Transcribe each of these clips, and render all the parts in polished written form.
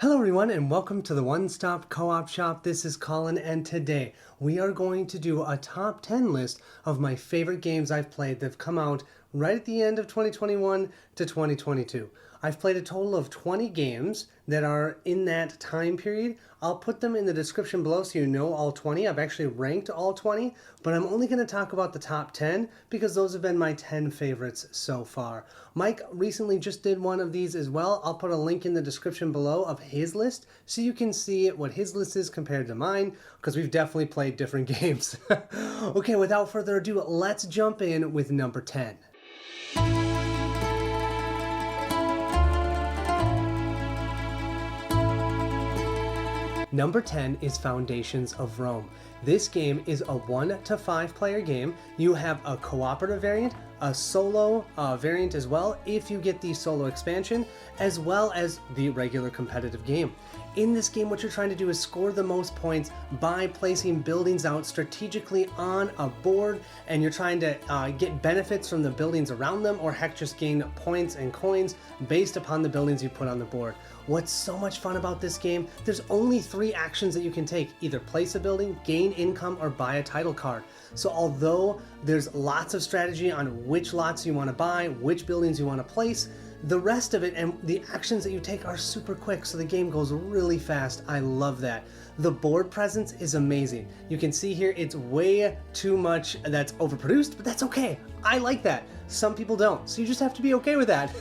Hello everyone and welcome to the One Stop Co-op Shop. This is Colin and today we are going to do a top 10 list of my favorite games I've played that have come out right at the end of 2021 to 2022. I've played a total of 20 games that are in that time period. I'll put them in the description below so you know all 20. I've actually ranked all 20, but I'm only going to talk about the top 10 because those have been my 10 favorites so far. Mike recently just did one of these as well. I'll put a link in the description below of his list so you can see what his list is compared to mine because we've definitely played different games. Okay, without further ado, let's jump in with number 10. Number 10 is Foundations of Rome. This game is a 1 to 5 player game. You have a cooperative variant, a solo variant as well if you get the solo expansion, as well as the regular competitive game. In this game, what you're trying to do is score the most points by placing buildings out strategically on a board, and you're trying to get benefits from the buildings around them, or heck, just gain points and coins based upon the buildings you put on the board. What's so much fun about this game, there's only 3 actions that you can take: either place a building, gain income, or buy a title card. So although there's lots of strategy on which lots you want to buy, which buildings you want to place, the rest of it and the actions that you take are super quick, so the game goes really fast. I love that. The board presence is amazing. You can see here it's way too much that's overproduced, but that's okay. I like that. Some people don't, so you just have to be okay with that.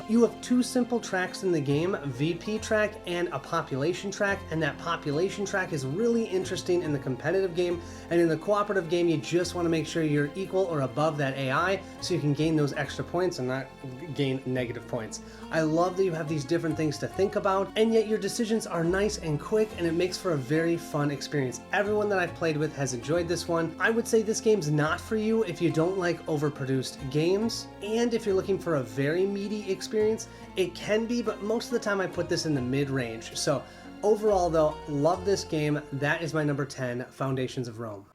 You have 2 simple tracks in the game, VP track and a population track, and that population track is really interesting in the competitive game, and in the cooperative game you just want to make sure you're equal or above that AI so you can gain those extra points and not gain negative points. I love that you have these different things to think about, and yet your decisions are nice and quick, and it makes for a very fun experience. Everyone that I've played with has enjoyed this one. I would say this game's not for you if you don't like overproduced games, and if you're looking for a very meaty experience, it can be, but most of the time I put this in the mid-range. So overall though, love this game. That is my number 10, Foundations of Rome.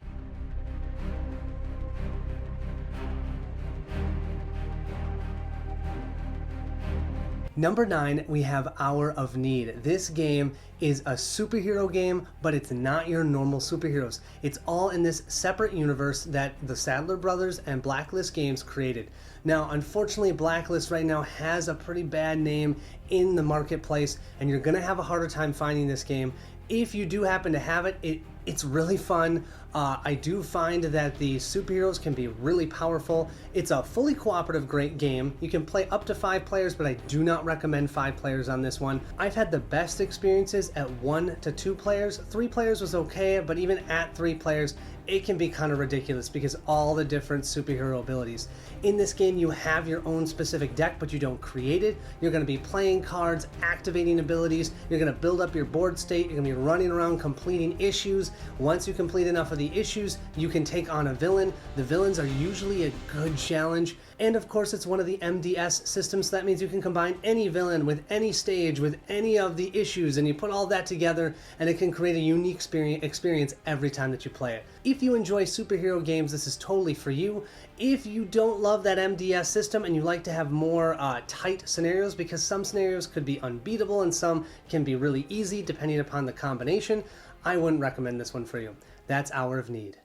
Number 9, we have Hour of Need. This game is a superhero game, but it's not your normal superheroes. It's all in this separate universe that the Sadler Brothers and Blacklist Games created. Now, unfortunately, Blacklist right now has a pretty bad name in the marketplace, and you're gonna have a harder time finding this game. If you do happen to have it, it's really fun. I do find that the superheroes can be really powerful. It's a fully cooperative great game. You can play up to 5 players, but I do not recommend 5 players on this one. I've had the best experiences at 1 to 2 players. 3 players was okay, but even at 3 players, it can be kind of ridiculous because all the different superhero abilities. In this game, you have your own specific deck, but you don't create it. You're going to be playing cards, activating abilities. You're going to build up your board state. You're going to be running around completing issues. Once you complete enough of the issues, you can take on a villain. The villains are usually a good challenge. And of course, it's one of the MDS systems, so that means you can combine any villain with any stage, with any of the issues, and you put all that together, and it can create a unique experience every time that you play it. If you enjoy superhero games, this is totally for you. If you don't love that MDS system and you like to have more tight scenarios, because some scenarios could be unbeatable and some can be really easy depending upon the combination, I wouldn't recommend this one for you. That's Hour of Need.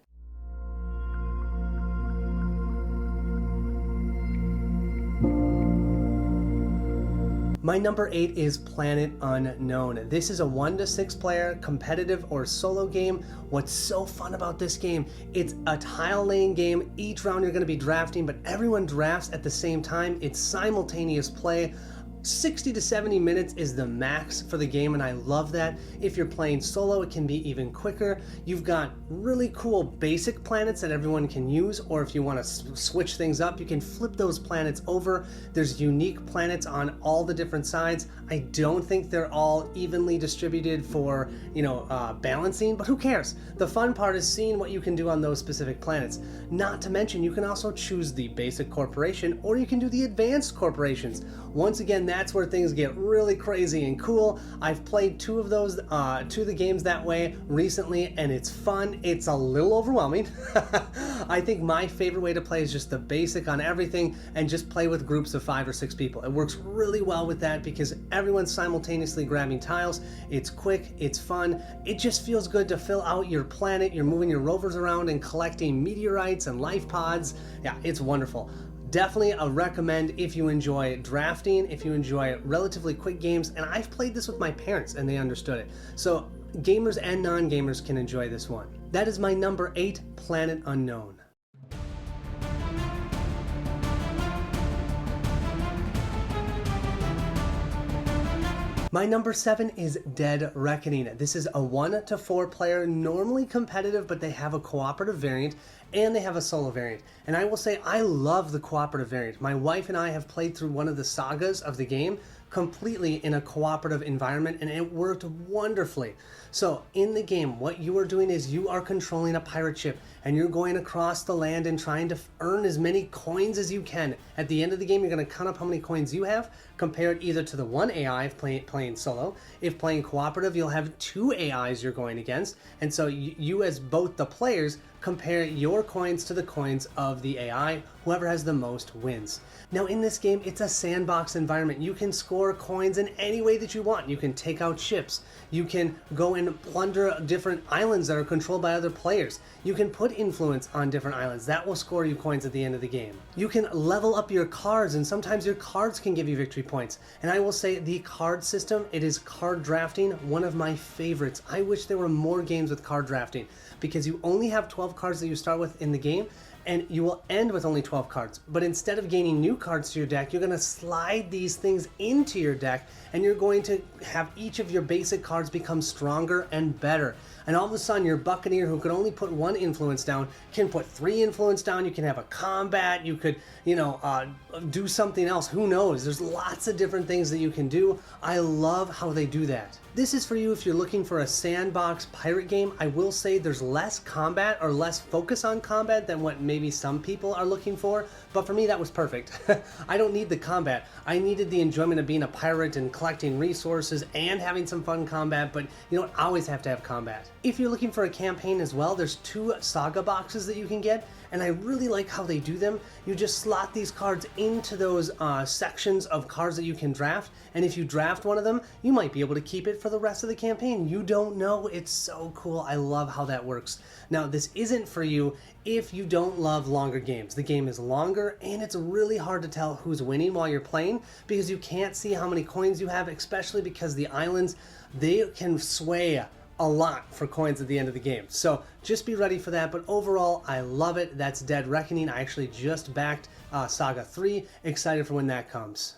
My number 8 is Planet Unknown. This is a 1 to 6 player competitive or solo game. What's so fun about this game, it's a tile laying game. Each round you're going to be drafting, but everyone drafts at the same time. It's simultaneous play. 60 to 70 minutes is the max for the game, and I love that. If you're playing solo, it can be even quicker. You've got really cool basic planets that everyone can use, or if you want to switch things up, you can flip those planets over. There's unique planets on all the different sides. I don't think they're all evenly distributed for, balancing, but who cares? The fun part is seeing what you can do on those specific planets. Not to mention, you can also choose the basic corporation, or you can do the advanced corporations. Once again, that's where things get really crazy and cool. I've played two of the games that way recently, and it's fun. It's a little overwhelming. I think my favorite way to play is just the basic on everything and just play with groups of 5 or 6 people. It works really well with that because everyone's simultaneously grabbing tiles. It's quick, it's fun. It just feels good to fill out your planet. You're moving your rovers around and collecting meteorites and life pods. Yeah, it's wonderful. Definitely a recommend if you enjoy drafting, if you enjoy relatively quick games, and I've played this with my parents and they understood it. So gamers and non-gamers can enjoy this one. That is my number 8, Planet Unknown. My number 7 is Dead Reckoning. This is a 1 to 4 player, normally competitive, but they have a cooperative variant and they have a solo variant. And I will say I love the cooperative variant. My wife and I have played through one of the sagas of the game completely in a cooperative environment, and it worked wonderfully. So in the game, what you are doing is you are controlling a pirate ship and you're going across the land and trying to earn as many coins as you can. At the end of the game, you're going to count up how many coins you have, compare it either to the one AI if playing solo. If playing cooperative, you'll have 2 AIs you're going against, and so you as both the players compare your coins to the coins of the AI. Whoever has the most wins. Now in this game, it's a sandbox environment. You can score coins in any way that you want. You can take out ships. You can go and plunder different islands that are controlled by other players. You can put influence on different islands. That will score you coins at the end of the game. You can level up your cards, and sometimes your cards can give you victory points. And I will say the card system, it is card drafting, one of my favorites. I wish there were more games with card drafting because you only have 12 cards that you start with in the game, and you will end with only 12 cards. But instead of gaining new cards to your deck, you're going to slide these things into your deck, and you're going to have each of your basic cards become stronger and better. And all of a sudden, your Buccaneer, who could only put 1 influence down, can put 3 influence down. You can have a combat. You could, do something else. Who knows? There's lots of different things that you can do. I love how they do that. This is for you if you're looking for a sandbox pirate game. I will say there's less combat or less focus on combat than what maybe some people are looking for, but for me that was perfect. I don't need the combat. I needed the enjoyment of being a pirate and collecting resources and having some fun combat, but you don't always have to have combat. If you're looking for a campaign as well, there's 2 saga boxes that you can get, and I really like how they do them. You just slot these cards into those sections of cards that you can draft, and if you draft one of them, you might be able to keep it for the rest of the campaign. You don't know. It's so cool. I love how that works. Now, this isn't for you if you don't love longer games. The game is longer, and it's really hard to tell who's winning while you're playing because you can't see how many coins you have, especially because the islands, they can sway a lot for coins at the end of the game. So just be ready for that. But overall, I love it. That's Dead Reckoning. I actually just backed Saga 3. Excited for when that comes.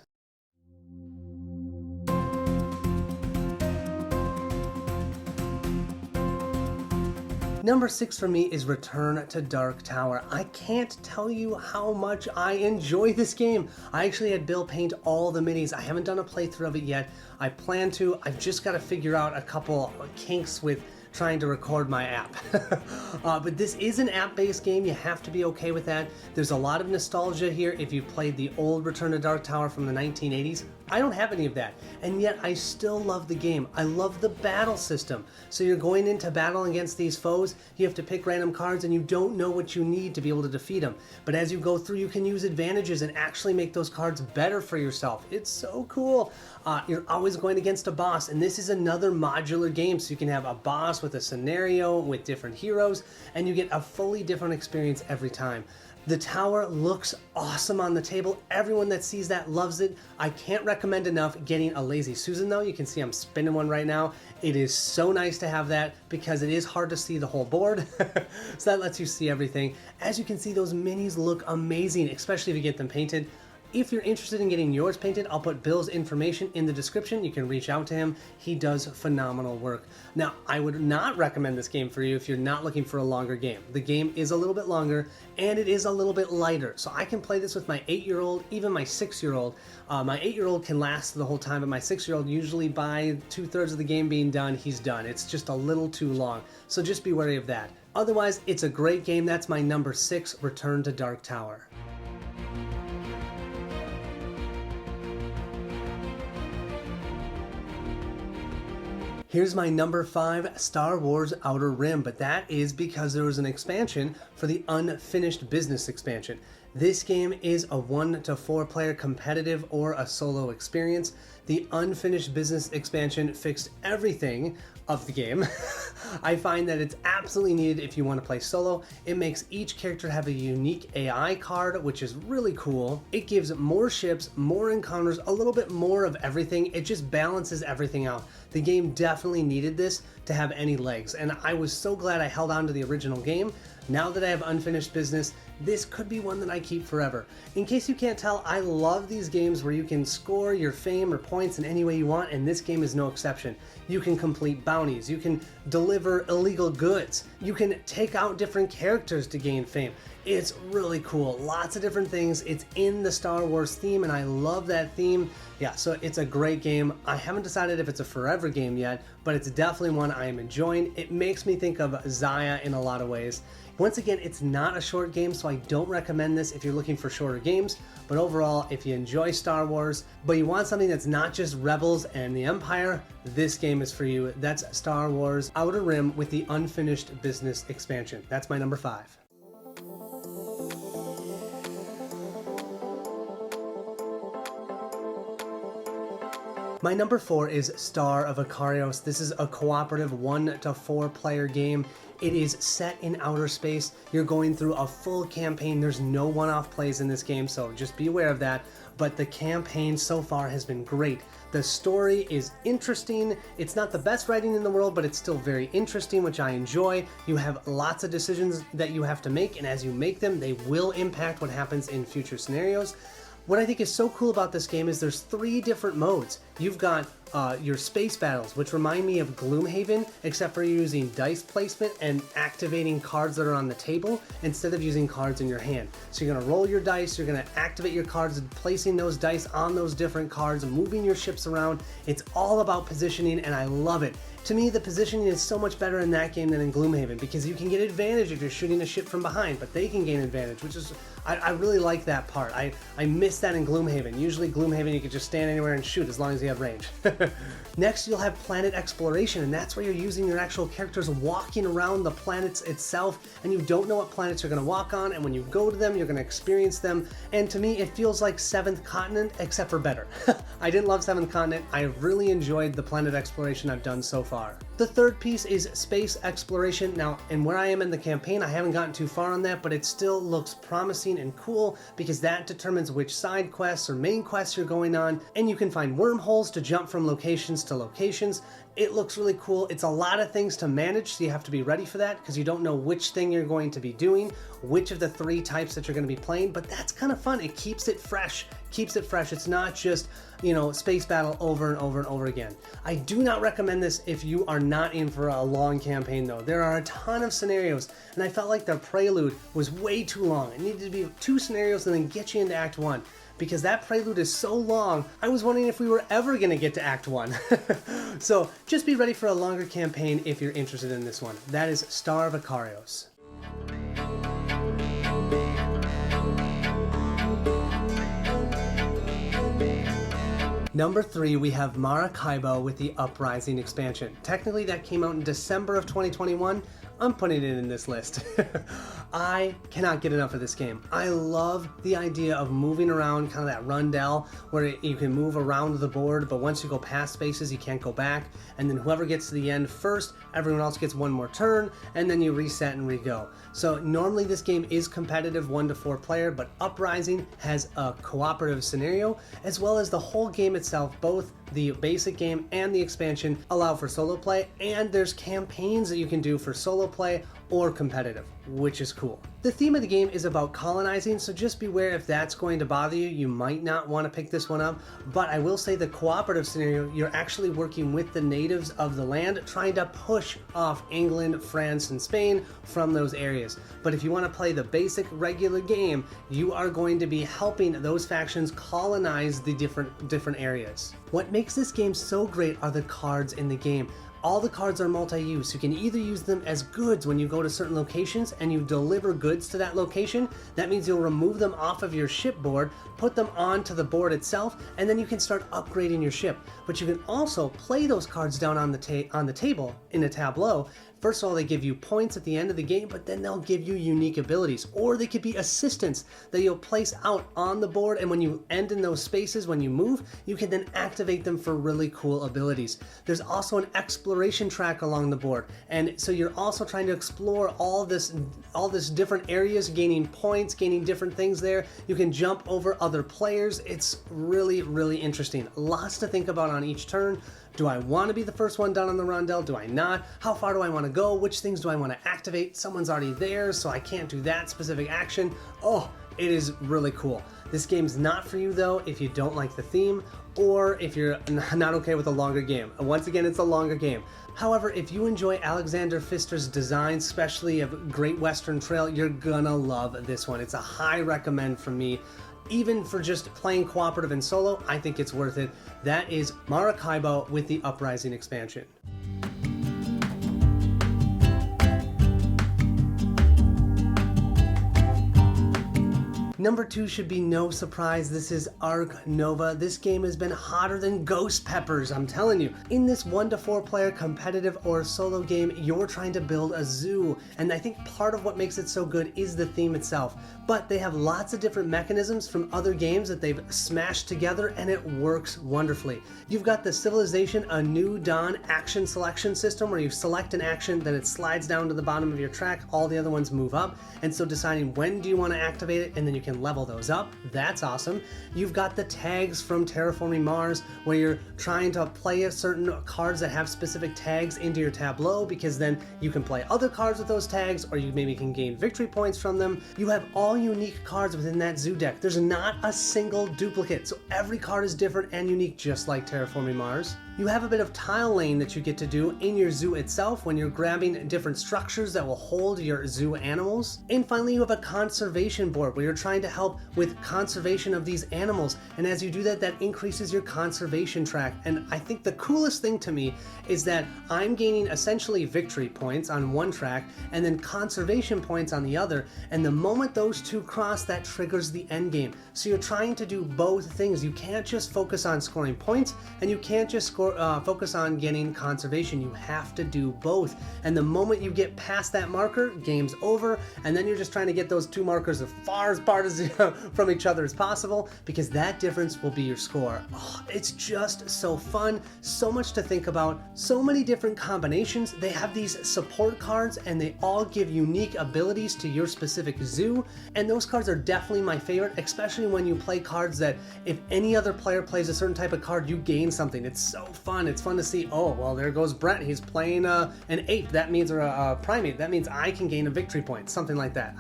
Number 6 for me is Return to Dark Tower. I can't tell you how much I enjoy this game. I actually had Bill paint all the minis. I haven't done a playthrough of it yet. I plan to. I've just got to figure out a couple kinks with trying to record my app. But this is an app-based game. You have to be okay with that. There's a lot of nostalgia here if you played the old Return to Dark Tower from the 1980s. I don't have any of that, and yet I still love the game. I love the battle system. So you're going into battle against these foes, you have to pick random cards, and you don't know what you need to be able to defeat them. But as you go through, you can use advantages and actually make those cards better for yourself. It's so cool. You're always going against a boss, and this is another modular game, so you can have a boss with a scenario with different heroes, and you get a fully different experience every time. The tower looks awesome on the table. Everyone that sees that loves it. I can't recommend enough getting a Lazy Susan though. You can see I'm spinning one right now. It is so nice to have that because it is hard to see the whole board. So that lets you see everything. As you can see, those minis look amazing, especially if you get them painted. If you're interested in getting yours painted, I'll put Bill's information in the description. You can reach out to him. He does phenomenal work. Now, I would not recommend this game for you if you're not looking for a longer game. The game is a little bit longer, and it is a little bit lighter. So I can play this with my 8-year-old, even my 6-year-old. My 8-year-old can last the whole time, but my 6-year-old, usually by 2/3 of the game being done, he's done. It's just a little too long. So just be wary of that. Otherwise, it's a great game. That's my number 6, Return to Dark Tower. Here's my number 5, Star Wars Outer Rim, but that is because there was an expansion for the Unfinished Business expansion. This game is a 1 to 4 player competitive or a solo experience. The Unfinished Business expansion fixed everything of the game. I find that it's absolutely needed if you want to play solo. It makes each character have a unique AI card, which is really cool. It gives more ships, more encounters, a little bit more of everything. It just balances everything out. The game definitely needed this to have any legs, and I was so glad I held on to the original game. Now that I have Unfinished Business, this could be one that I keep forever. In case you can't tell, I love these games where you can score your fame or points in any way you want, and this game is no exception. You can complete bounties, you can deliver illegal goods, you can take out different characters to gain fame. It's really cool. Lots of different things. It's in the Star Wars theme, and I love that theme. Yeah, so it's a great game. I haven't decided if it's a forever game yet, but it's definitely one I am enjoying. It makes me think of Zaya in a lot of ways. Once again, it's not a short game, so I don't recommend this if you're looking for shorter games, but overall, if you enjoy Star Wars, but you want something that's not just Rebels and the Empire, this game is for you. That's Star Wars Outer Rim with the Unfinished Business expansion. That's my number 5. My number 4 is Star of Ikarios. This is a cooperative 1 to 4 player game. It is set in outer space. You're going through a full campaign. There's no one-off plays in this game, so just be aware of that. But the campaign so far has been great. The story is interesting. It's not the best writing in the world, but it's still very interesting, which I enjoy. You have lots of decisions that you have to make, and as you make them, they will impact what happens in future scenarios. What I think is so cool about this game is there's 3 different modes. You've got your space battles, which remind me of Gloomhaven, except for using dice placement and activating cards that are on the table instead of using cards in your hand. So you're going to roll your dice, you're going to activate your cards, and placing those dice on those different cards, moving your ships around. It's all about positioning, and I love it. To me, the positioning is so much better in that game than in Gloomhaven, because you can get advantage if you're shooting a ship from behind, but they can gain advantage, which is, I really like that part. I miss that in Gloomhaven. Usually Gloomhaven, you can just stand anywhere and shoot as long as you have range. Next, you'll have planet exploration, and that's where you're using your actual characters walking around the planets itself, and you don't know what planets you're going to walk on, and when you go to them, you're going to experience them, and to me, it feels like Seventh Continent, except for better. I didn't love Seventh Continent. I really enjoyed the planet exploration I've done so far. The third piece is space exploration. Now, and where I am in the campaign, I haven't gotten too far on that, but it still looks promising and cool because that determines which side quests or main quests you're going on, and you can find wormholes to jump from locations to locations. It looks really cool. It's a lot of things to manage, so you have to be ready for that because you don't know which thing you're going to be doing, which of the 3 types that you're going to be playing, but that's kind of fun. It keeps it fresh. It's not just, space battle over and over and over again. I do not recommend this if you are not in for a long campaign, though. There are a ton of scenarios, and I felt like the prelude was way too long. It needed to be 2 scenarios and then get you into Act 1. Because that prelude is so long, I was wondering if we were ever going to get to Act 1. So just be ready for a longer campaign if you're interested in this one. That is Star of Ikarios. Number 3, we have Maracaibo with the Uprising expansion. Technically, that came out in December of 2021. I'm putting it in this list. I cannot get enough of this game. I love the idea of moving around, kind of that rundell, where you can move around the board, but once you go past spaces, you can't go back. And then whoever gets to the end first, everyone else gets one more turn, and then you reset and re-go. So normally this game is competitive 1 to 4 player, but Uprising has a cooperative scenario, as well as the whole game itself. Both the basic game and the expansion allow for solo play, and there's campaigns that you can do for solo play or competitive, which is cool. The theme of the game is about colonizing, so just beware if that's going to bother you. You might not want to pick this one up, but I will say the cooperative scenario, you're actually working with the natives of the land, trying to push off England, France, and Spain from those areas. But if you want to play the basic regular game, you are going to be helping those factions colonize the different areas. What makes this game so great are the cards in the game. All the cards are multi-use. You can either use them as goods when you go to certain locations and you deliver goods to that location. That means you'll remove them off of your ship board, put them onto the board itself, and then you can start upgrading your ship. But you can also play those cards down on the table in a tableau. First of all, they give you points at the end of the game, but then they'll give you unique abilities. Or they could be assistants that you'll place out on the board, and when you end in those spaces, when you move, you can then activate them for really cool abilities. There's also an exploration track along the board, and so you're also trying to explore all this different areas, gaining points, gaining different things there. You can jump over other players. It's really, really interesting. Lots to think about on each turn. Do I want to be the first one down on the rondel? Do I not? How far do I want to go? Which things do I want to activate? Someone's already there, so I can't do that specific action. Oh, it is really cool. This game's not for you though if you don't like the theme, or if you're not okay with a longer game. Once again, it's a longer game. However, if you enjoy Alexander Pfister's design, especially of Great Western Trail, you're gonna love this one. It's a high recommend from me. Even for just playing cooperative and solo, I think it's worth it. That is Maracaibo with the Uprising expansion. Number 2 should be no surprise. This is Ark Nova. This game has been hotter than ghost peppers, I'm telling you. In this 1 to 4 player competitive or solo game, you're trying to build a zoo. And I think part of what makes it so good is the theme itself. But they have lots of different mechanisms from other games that they've smashed together, and it works wonderfully. You've got the Civilization A New Dawn action selection system where you select an action, then it slides down to the bottom of your track, all the other ones move up, and so deciding when do you want to activate it, and then you can level those up. That's awesome. You've got the tags from Terraforming Mars where you're trying to play certain cards that have specific tags into your tableau, because then you can play other cards with those tags, or you maybe can gain victory points from them. You have all unique cards within that zoo deck. There's not a single duplicate, so every card is different and unique, just like Terraforming Mars. You have a bit of tile laying that you get to do in your zoo itself when you're grabbing different structures that will hold your zoo animals. And finally, you have a conservation board where you're trying to help with conservation of these animals. And as you do that, that increases your conservation track. And I think the coolest thing to me is that I'm gaining essentially victory points on one track and then conservation points on the other. And the moment those two cross, that triggers the end game. So you're trying to do both things. You can't just focus on scoring points, and you can't just focus on getting conservation. You have to do both. And the moment you get past that marker, game's over, and then you're just trying to get those two markers as far apart as from each other as possible, because that difference will be your score. Oh, it's just so fun, so much to think about, so many different combinations. They have these support cards, and they all give unique abilities to your specific zoo, and those cards are definitely my favorite, especially when you play cards that if any other player plays a certain type of card, you gain something. It's so fun. It's fun to see, oh, well, there goes Brent. He's playing an ape. That means, or a primate. That means I can gain a victory point, something like that.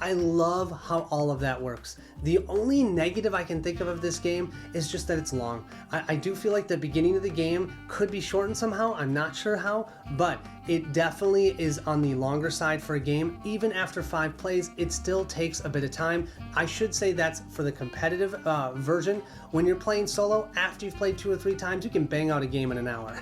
I love how all of that works. The only negative I can think of this game is just that it's long. I do feel like the beginning of the game could be shortened somehow. I'm not sure how, but it definitely is on the longer side for a game. Even after 5 plays, it still takes a bit of time. I should say that's for the competitive version. When you're playing solo, after you've played 2 or 3 times, you can bang out a game in an hour.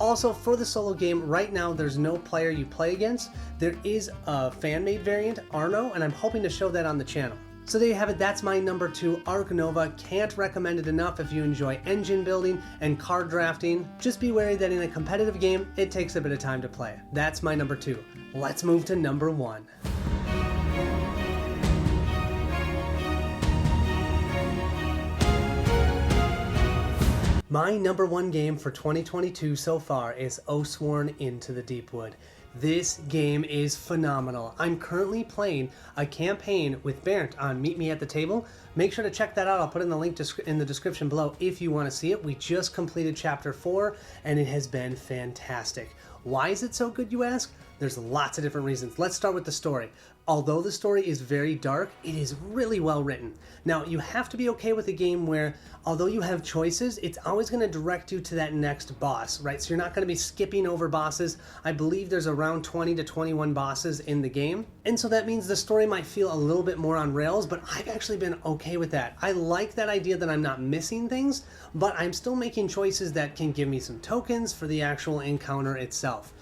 Also, for the solo game, right now, there's no player you play against. There is a fan-made variant, Arno, and I'm hoping to show that on the channel. So there you have it. That's my number 2, Ark Nova. Can't recommend it enough if you enjoy engine building and card drafting. Just be wary that in a competitive game, it takes a bit of time to play. That's my number 2. Let's move to number 1. My number 1 game for 2022 so far is Oathsworn Into the Deepwood. This game is phenomenal. I'm currently playing a campaign with Bernd on Meet Me at the Table. Make sure to check that out. I'll put in the link in the description below if you want to see it. We just completed chapter 4 and it has been fantastic. Why is it so good, you ask? There's lots of different reasons. Let's start with the story. Although the story is very dark, it is really well written. Now, you have to be okay with a game where, although you have choices, it's always going to direct you to that next boss, right? So you're not going to be skipping over bosses. I believe there's around 20 to 21 bosses in the game. And so that means the story might feel a little bit more on rails, but I've actually been okay with that. I like that idea that I'm not missing things, but I'm still making choices that can give me some tokens for the actual encounter itself.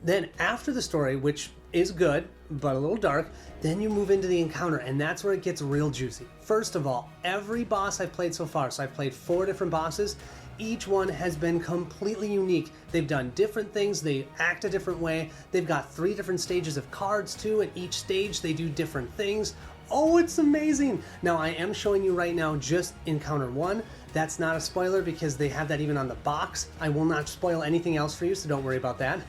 Then after the story, which is good, but a little dark, then you move into the encounter, and that's where it gets real juicy. First of all, every boss I've played so far, so I've played 4 different bosses, each one has been completely unique. They've done different things, they act a different way, they've got 3 different stages of cards too, and each stage they do different things. Oh, it's amazing! Now, I am showing you right now just encounter 1. That's not a spoiler because they have that even on the box. I will not spoil anything else for you, so don't worry about that.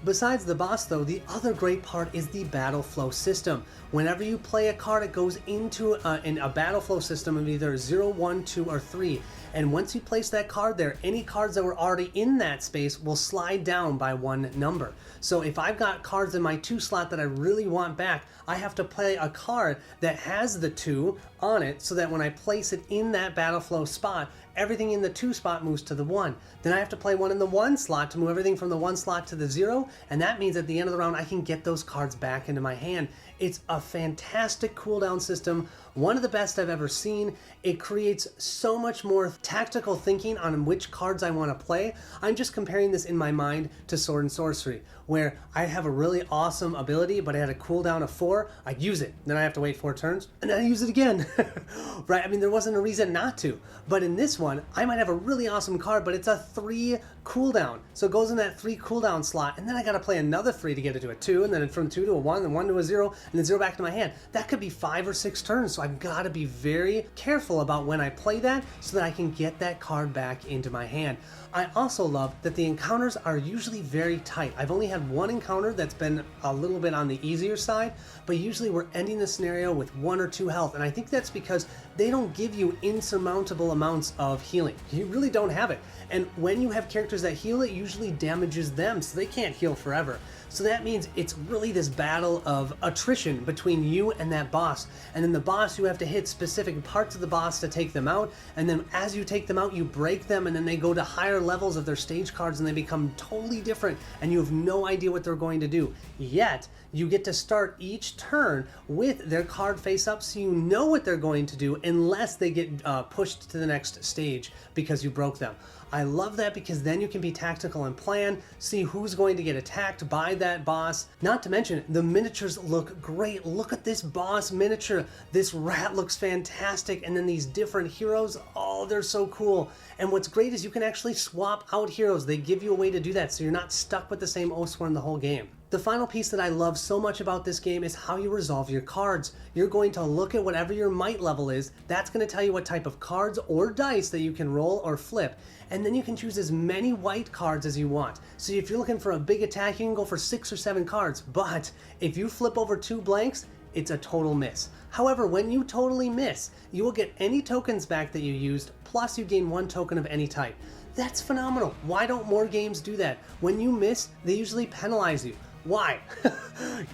Besides the boss though, the other great part is the battle flow system. Whenever you play a card, it goes into a battle flow system of either 0, 1, 2, or 3. And once you place that card there, any cards that were already in that space will slide down by 1 number. So if I've got cards in my 2 slot that I really want back, I have to play a card that has the 2 on it so that when I place it in that battle flow spot, everything in the 2 spot moves to the 1. Then I have to play one in the 1 slot to move everything from the 1 slot to the 0, and that means at the end of the round I can get those cards back into my hand. It's a fantastic cooldown system, one of the best I've ever seen. It creates so much more tactical thinking on which cards I want to play. I'm just comparing this in my mind to Sword and Sorcery, where I have a really awesome ability, but I had a cooldown of 4, I use it, then I have to wait 4 turns, and then I use it again. Right? I mean, there wasn't a reason not to. But in this one, I might have a really awesome card, but it's a 3 cooldown. So it goes in that 3 cooldown slot, and then I gotta play another 3 to get it to a 2, and then from 2 to a 1, and 1 to a 0, and then 0 back to my hand. That could be 5 or 6 turns, so I've gotta be very careful about when I play that so that I can get that card back into my hand. I also love that the encounters are usually very tight. I've only had one encounter that's been a little bit on the easier side, but usually we're ending the scenario with 1 or 2 health, and I think that's because they don't give you insurmountable amounts of healing. You really don't have it. And when you have characters that heal, it usually damages them, so they can't heal forever. So that means it's really this battle of attrition between you and that boss. And then the boss, you have to hit specific parts of the boss to take them out. And then as you take them out, you break them, and then they go to higher levels of their stage cards and they become totally different. And you have no idea what they're going to do. Yet, you get to start each turn with their card face up so you know what they're going to do unless they get pushed to the next stage because you broke them. I love that because then you can be tactical and plan, see who's going to get attacked by that boss. Not to mention, the miniatures look great. Look at this boss miniature. This rat looks fantastic, and then these different heroes, oh, they're so cool. And what's great is you can actually swap out heroes. They give you a way to do that so you're not stuck with the same Oathsworn the whole game. The final piece that I love so much about this game is how you resolve your cards. You're going to look at whatever your might level is. That's going to tell you what type of cards or dice that you can roll or flip. And then you can choose as many white cards as you want. So if you're looking for a big attack, you can go for 6 or 7 cards. But if you flip over 2 blanks, it's a total miss. However, when you totally miss, you will get any tokens back that you used, plus you gain 1 token of any type. That's phenomenal. Why don't more games do that? When you miss, they usually penalize you. Why?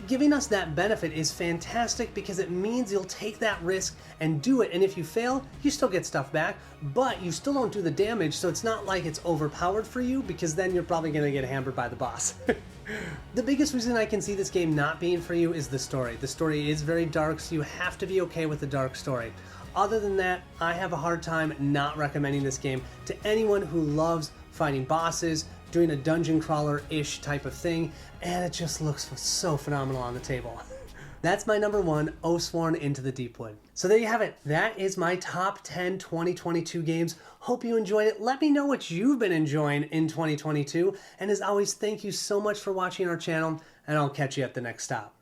Giving us that benefit is fantastic because it means you'll take that risk and do it, and if you fail, you still get stuff back, but you still don't do the damage, so it's not like it's overpowered for you because then you're probably going to get hammered by the boss. The biggest reason I can see this game not being for you is the story. The story is very dark, so you have to be okay with the dark story. Other than that, I have a hard time not recommending this game to anyone who loves fighting bosses, doing a dungeon crawler-ish type of thing, and it just looks so phenomenal on the table. That's my number 1, Oathsworn Into the Deepwood. So there you have it. That is my top 10 2022 games. Hope you enjoyed it. Let me know what you've been enjoying in 2022. And as always, thank you so much for watching our channel, and I'll catch you at the next stop.